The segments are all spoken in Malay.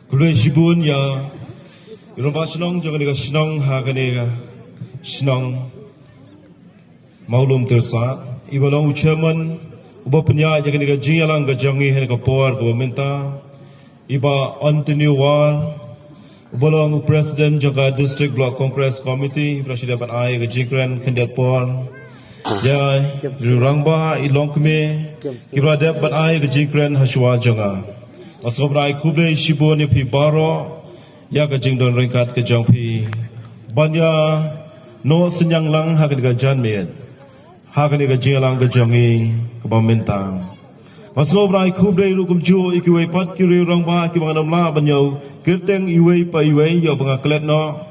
Kulai Shibun ya Rumah Sinong jangan dika Sinong haganega Sinong Maulum tersa Ibalong chairman Uba penya jangan dika Jingalang gajangi hen kapor governmenta Iba Anthony Wall Ubalong president jaga district block congress committee Presiden ban ai gajikran kandidat por Ya Rangba ilong keme Kibra dep ban ai gajikran haswa janga Asgobrai kuble shibo ni pi baro ya ka jingdon ringkat ke jong pi banya no senyang lang ha ka jan met ha ka ni ka jinglang ke jongi ke bamintang Asgobrai kuble rukum jo ikiwe pat kiri rangba ki bang namla banyo kirteng iwe pa iwe yo bang klet no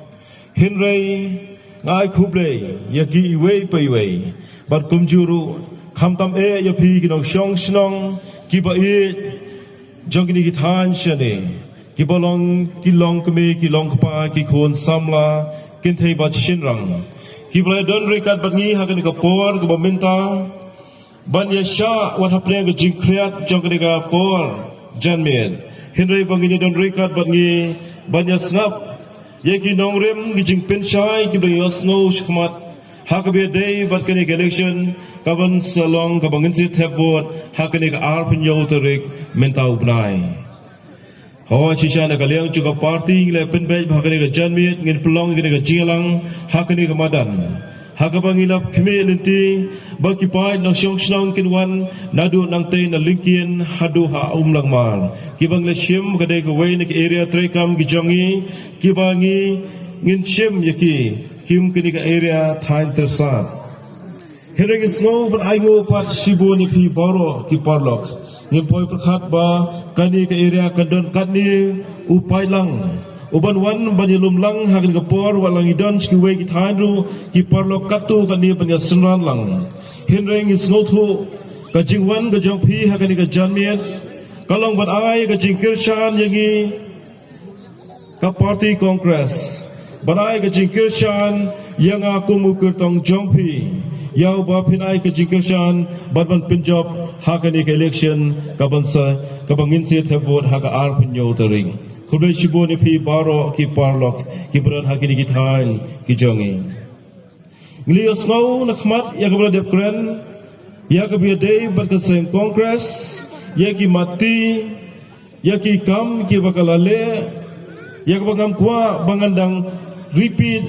hinrei ngai kuble ya ki iwe pa iwe bat kumjuru khamtam e ya pi ki nong shong snong ki ba e Jong kini kithan shane kibolong kilong keme kilong kapa kikon samla kinthei bat shinrang kibolai don rekat bangi hakan ka por ka baminta ban yasha wat hapne ka jingkriat jong kini ka por janmen hinrei bangini don rekat bangi ban yasnap yeki nongrem gijing penchai kibolai yasno shkmat hakabe day bat kini election kaban salong kabangin si thevot hakani ka arpin yo terik mentau bnai hawa chisha na kaliang chuka party le penbej hakani ka janmit ngin pelong ngin ka jingalang hakani ka madan hakabangilap khime linti baki pai nang shong snong kinwan nadu nang te na linkin hadu ha umlang mar kibang le shim ka dei ka wei na area trekam gijongi kibangi ngin shim yaki kim kini ka area thain tersat Hereng isno ban aigo pat shibo ni pi baro ki parlok ngim poi prakhat ba kani ka area kadon kani upai lang uban wan banilum lang hakin ka por walang idon ski we ki thainru ki parlok katu kani banya sunran lang Hereng isno thu ka jingwan ka jong pi hakani ka janmiet kalong ban ai ka jingkirshan yangi ka party congress ban ai ka jingkirshan yang aku mukurtong jong pi Yau ba pinai ke jingkershan badban pinjob hakani ke election kabansa kabangin se thebot haka ar pinyo tering khulai shibo ni pi baro ki parlok ki bran hakini ki thain ki jongi nglios ngau nakhmat ya kabla dep kren ya kabi day berkeseng congress ya ki mati ya ki kam ki bakalale ya kabangam kwa bangandang repeat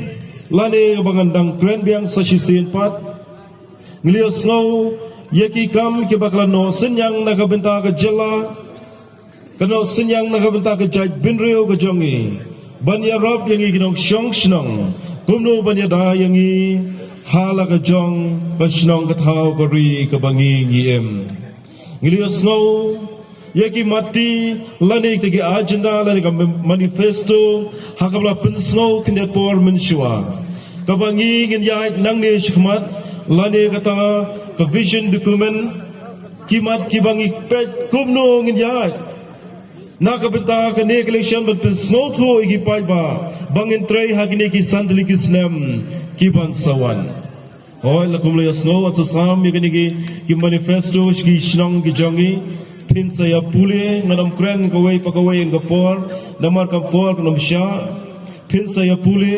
lane bangandang kren biang sasisin pat Ngelios ngau yaki kam ki bakla no senyang nakabenta ka jela kano senyang nakabenta ka jaj binreo ka jongi banya rob yangi kinong shong shnong kumno banya da yangi hala ka jong ka shnong ka thau ka ri ka bangi ngiem ngelios ngau yaki mati lani tegi agenda lani ka manifesto hakabla pinsngau kindet por menshua ka bangi ngin yai nang ni shikmat Lani kata ke vision dokumen kimat kibangi pet kumno ngin yai nak benta ke ne election but snow tho igi pai ba bangin tray hagine ki sandli ki snem kiban sawan hoy la kumlo snow at sam yigini ki manifesto ki shnong ki jongi pin saya pule ngadam kren ko wei pakawai ngapor namar kampor nom sha pin saya pule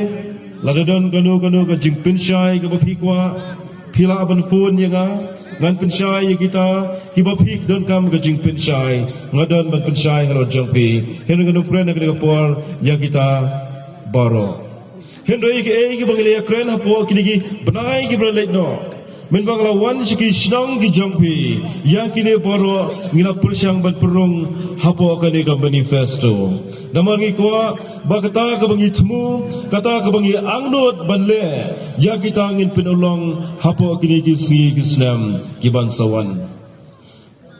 ladon ganu ka jing pin shai ka bapikwa Pila ban phone yanga ngan pensyai kita kiba phik don kam ka jing pensyai ngadon ban pensyai haro jongpi hen nganu kren ka por ya kita baro hen doi ki bangile kren hapo kinigi banai ki bralek no men bangla wan siki snong ki jongpi ya kine baro ngila persyang ban perung hapo ka ni ka manifesto namangi ko bakata ka bangi thmu kata ka bangi angnot banle ya kita ngin penolong hapo kini ki si kisnam ki bansawan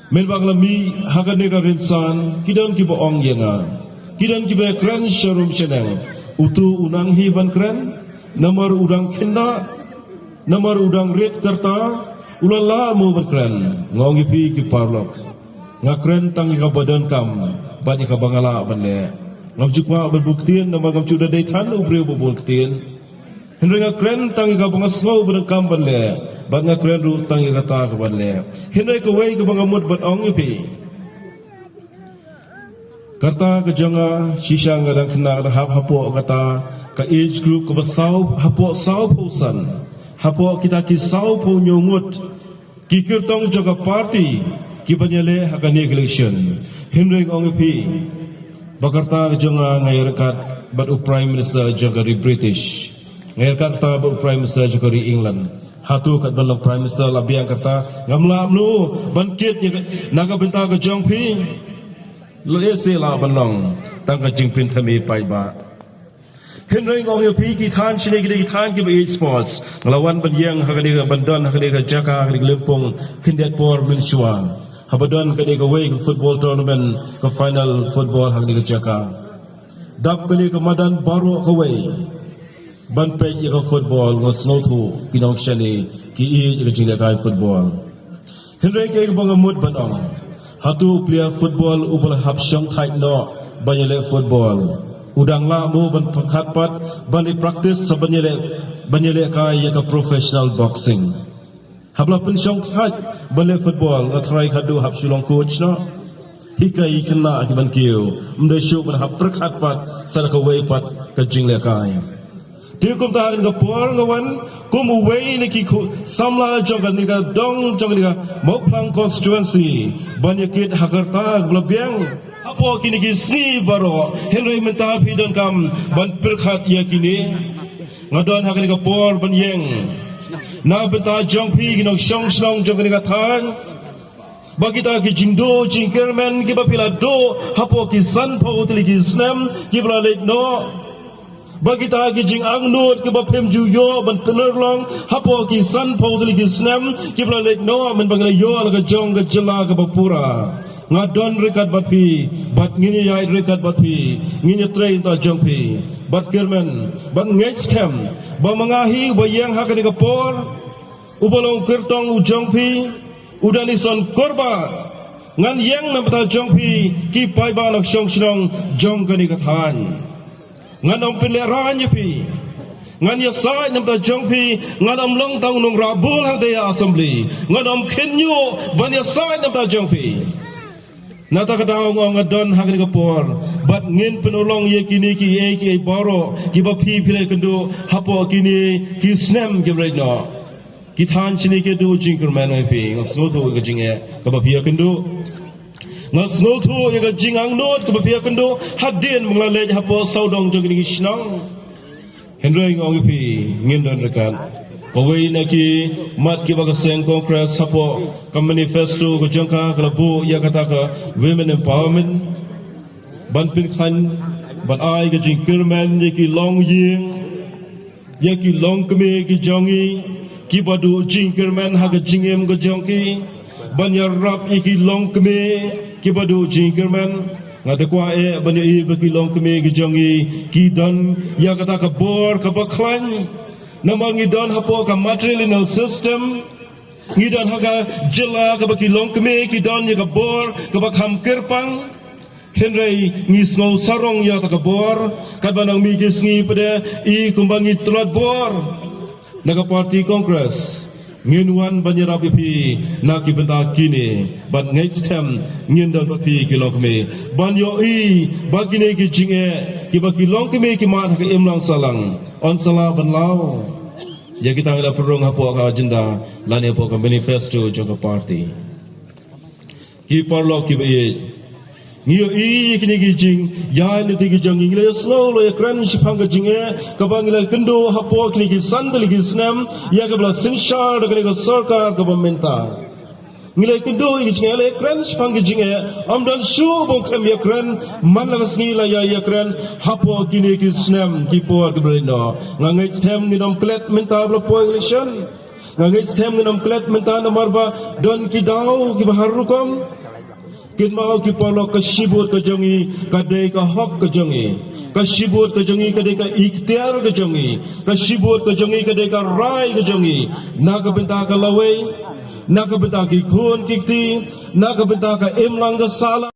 men bangla mi hakane ka rinsan kidang ki boong yanga kidang ki be kran showroom channel utu unang hi ban kran nomor udang khinda nomor udang red karta ulala mo ban kran ngongi pi ki parlok ngakren tang ka badan kam bani ka bangala banle ngam jukwa berbuktian nama ngam chuda dai than ubre bobol ktien henrenga kren tang ka bangasngau ban kam banle banga kren ru tang ka ta ka banle henai ka wei ka bangamut ban ong pi kata ke jonga shisha ngadang kena hapo kata ke age group ke besau hapo sau pusan hapo kita ki sau pu nyongut ki kirtong jaga party ki banyale hakani election himreng ong pi bakarta ke jonga ngayarkat bat prime minister jaga di British ngayarkat ta bat prime minister jaga di England hatu kat balang prime minister labiang kata ngamla amnu bangkit naga benta ke jong pi le se la banong tang ka jing pin thami pai ba henry ngong yo pi ki than chine ki than ki e sports nglawan ban yang ha ka de ban don ha ka de ka jaka ka de lempong kindet por min chua ha badon ka de ka way football tournament ka final football ha ka de ka jaka dap ka de ka madan baro ka way ban pe ye ka football ngo snow thu kinong shani ki e ka jing le ka football henry ke ka bang mut ban ong hatu player football ubal hap syang thai no banyale football udang la mu ban pakhat pat ban practice banyale ka ya ka professional boxing habla pun syang thai bale football athrai khadu hap sulong coach no hikai kena akiban kiu mde syuk ban hap prakhat pat sar ka wei pat ka jingle kai dia kum tahan ke puar ngawan kum uwei ni ki samla jongkan ni ka dong jongkan ni ka Mokplang constituency banyakit hakarta glabiang apo kini ki sni baro henry menta pidon kam ban perkhat ya kini ngadon hakani ka puar banyeng na beta jongpi kinong syong syong jongkan ni ka than bagi ta ki jingdo jingkermen ki bapila do hapo ki san po tili ki snam ki bla lek no bagi ta ki jing ang nut ke bapem ju yo ban penerlong hapo ki san po dili ki snam ki bla lek no men bangla yo la ka jong ka jela ka bapura ngadon rekat bapi bat ngini yai rekat bapi ngini train ta jong pi bat kermen bat ngej scam ba mangahi ba yang ha ka ni ka por ubolong kertong u jong pi udani son korba ngan yang na ta jong pi ki pai ba nak syong syong jong ka ni ka than ngan om peleran pi ngan ya sai nam ta jong pi ngan om long tang nong rabul hang de assembly ngan om khenyo ban ya sai nam ta jong pi nata ka daw ngong adon hang ni ka por bat ngin penolong ye kini ki e ki baro ki ba pi pile kendo hapo kini ki snam ki right no ki than chini ke do jingker man pi ngso to ka jinge ka ba pi kendo ngas no thu ya ga jingang not ka bapia kendo hadin mengalej hapo saudong jogini snong henry ngong pi ngin don rekan kawai naki mat ki baga seng congress hapo ka manifesto ko jangka kalabu ya kata ka women empowerment ban pin khan ban ai ga jingkerman ye ki long ying ye ki long kme ki jongi ki badu jingkerman ha ga jingem ga jongki ban ya rap ye ki long kme ki badu jingkerman ngadekwa e banyo i baki long keme gijongi ki don ya kata ka bor ka baklan namangi don hapo ka matrilineal system ngidon haga jela ka baki long keme ki don ya ka bor ka bakham kerpang henry ngisno sarong ya ka bor ka banang mi gisngi pada i kumbangi trot bor naga party congress nginwan banyara pipi na ki benta kini ban next time ngindon pipi ki lokme banyo i bagine ki jinge ki baki longkme ki man ka imlang salang on sala banlaw ya kita ngala perong hapo ka agenda lane po ka manifesto jong party ki parlo ki be ngiyo i kini ki jing ya le ti ki jong ingle slow lo ya kran shipang ka jinge ka bangila kendo hapo kini ki sandal ki snam ya ka bla sinshar ka ka sarkar governmenta ngile kendo i jinge le kran shipang ki jinge amdan shu bong kam ya kran man la sngi la ya kran hapo kini ki snam ki por ka brino ngangai stem ni dom klet menta bla po election ngangai stem ni dom klet menta na marba don ki daw ki bahar rukom kin mau ki polo ka shibut ka jongi ka dei ka hok ka jongi ka shibut ka jongi ka dei ka ikhtiar ka jongi ka shibut ka jongi ka dei ka rai ka jongi na ka benta ka lawe na ka benta ki khun ki ti na ka benta ka imlang ka sala